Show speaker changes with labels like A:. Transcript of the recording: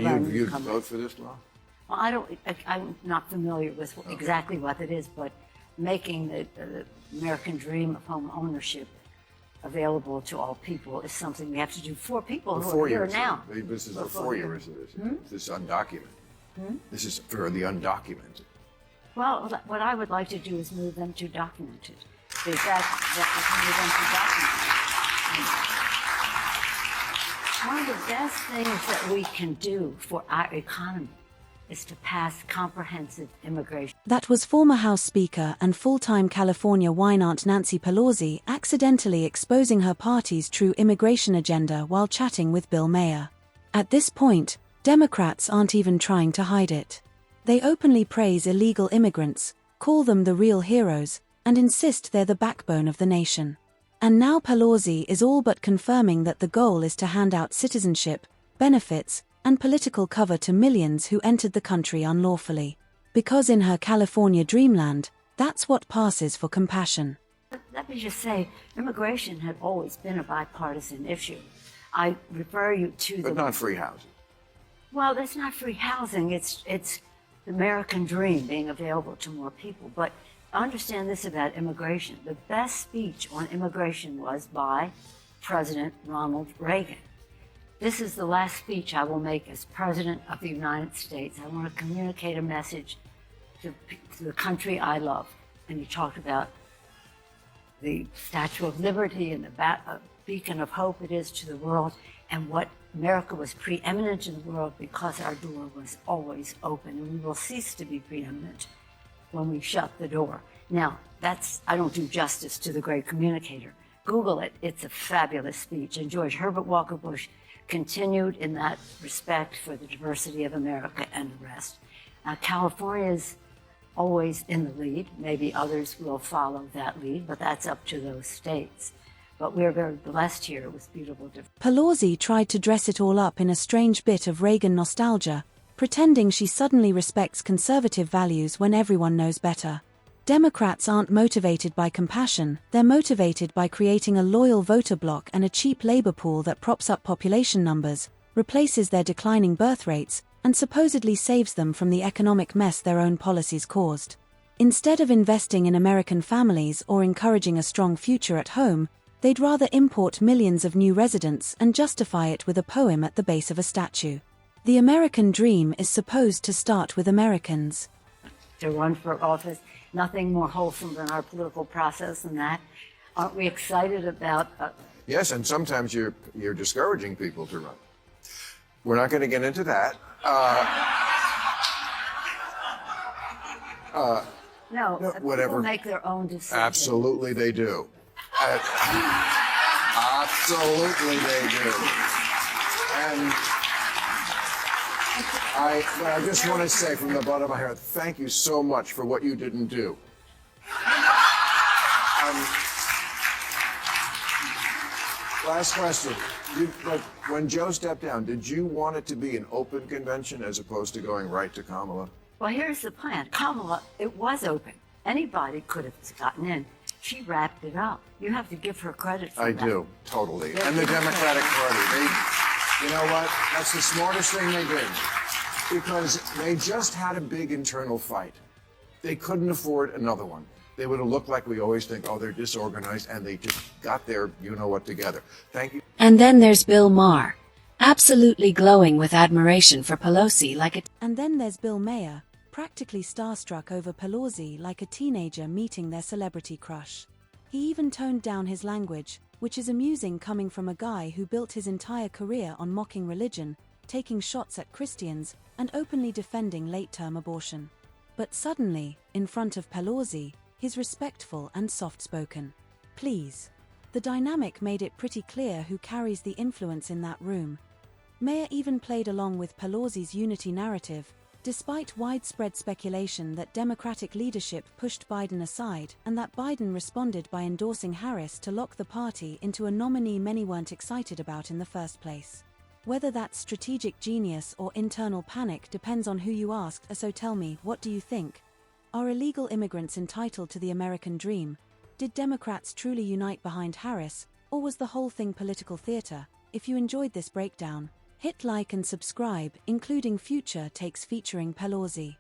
A: You'd vote for this law?
B: Well, I'm not familiar with exactly what it is, but making the American dream of home ownership available to all people is something we have to do for people who are here now.
A: This is a 4-year resolution. This is undocumented. This is for the undocumented.
B: Well, what I would like to do is move them to documented. In fact, that is move them to documented. One of the best things that we can do for our economy is to pass comprehensive immigration.
C: That was former House Speaker and full-time California wine aunt Nancy Pelosi accidentally exposing her party's true immigration agenda while chatting with Bill Maher. At this point, Democrats aren't even trying to hide it. They openly praise illegal immigrants, call them the real heroes, and insist they're the backbone of the nation. And now Pelosi is all but confirming that the goal is to hand out citizenship, benefits, and political cover to millions who entered the country unlawfully. Because in her California dreamland, that's what passes for compassion.
B: Let me just say, immigration had always been a bipartisan issue. I refer you to
A: But not free housing.
B: Well, that's not free housing. It's the American dream being available to more people. But understand this about immigration. The best speech on immigration was by President Ronald Reagan. This is the last speech I will make as President of the United States. I want to communicate a message to the country I love. And he talked about the Statue of Liberty and the beacon of hope it is to the world, and what America was preeminent in the world because our door was always open, and we will cease to be preeminent when we shut the door. Now, I don't do justice to the great communicator. Google it. It's a fabulous speech. And George Herbert Walker Bush continued in that respect for the diversity of America and the rest. California's always in the lead. Maybe others will follow that lead, but that's up to those states. But we're very blessed here with beautiful diversity.
C: Pelosi tried to dress it all up in a strange bit of Reagan nostalgia, pretending she suddenly respects conservative values when everyone knows better. Democrats aren't motivated by compassion, they're motivated by creating a loyal voter bloc and a cheap labor pool that props up population numbers, replaces their declining birth rates, and supposedly saves them from the economic mess their own policies caused. Instead of investing in American families or encouraging a strong future at home, they'd rather import millions of new residents and justify it with a poem at the base of a statue. The American dream is supposed to start with Americans.
B: To run for office, nothing more wholesome than our political process than that. Aren't we excited about...
A: Yes, and sometimes you're discouraging people to run. We're not going to get into that.
B: No,
A: whatever.
B: People make their own decisions.
A: Absolutely they do. Absolutely they do. And I just want to say from the bottom of my heart, thank you so much for what you didn't do. Last question. When Joe stepped down, did you want it to be an open convention as opposed to going right to Kamala?
B: Well, here's the plan. Kamala, it was open. Anybody could have gotten in. She wrapped it up. You have to give her credit for that.
A: I do, totally. And the Democratic Party, you know what? That's the smartest thing they did. Because they just had a big internal fight. They couldn't afford another one. They would have looked like we always think, oh, they're disorganized, and they just got their you-know-what together. Thank you.
D: And then there's Bill Maher, absolutely glowing with admiration for Pelosi like a...
C: And then there's Bill Maher, practically starstruck over Pelosi like a teenager meeting their celebrity crush. He even toned down his language, which is amusing coming from a guy who built his entire career on mocking religion, taking shots at Christians, and openly defending late-term abortion. But suddenly, in front of Pelosi, he's respectful and soft-spoken. Please. The dynamic made it pretty clear who carries the influence in that room. Maher even played along with Pelosi's unity narrative, despite widespread speculation that Democratic leadership pushed Biden aside and that Biden responded by endorsing Harris to lock the party into a nominee many weren't excited about in the first place. Whether that's strategic genius or internal panic depends on who you ask, so tell me, what do you think? Are illegal immigrants entitled to the American dream? Did Democrats truly unite behind Harris, or was the whole thing political theater? If you enjoyed this breakdown, Hit like and subscribe, including future takes featuring Pelosi.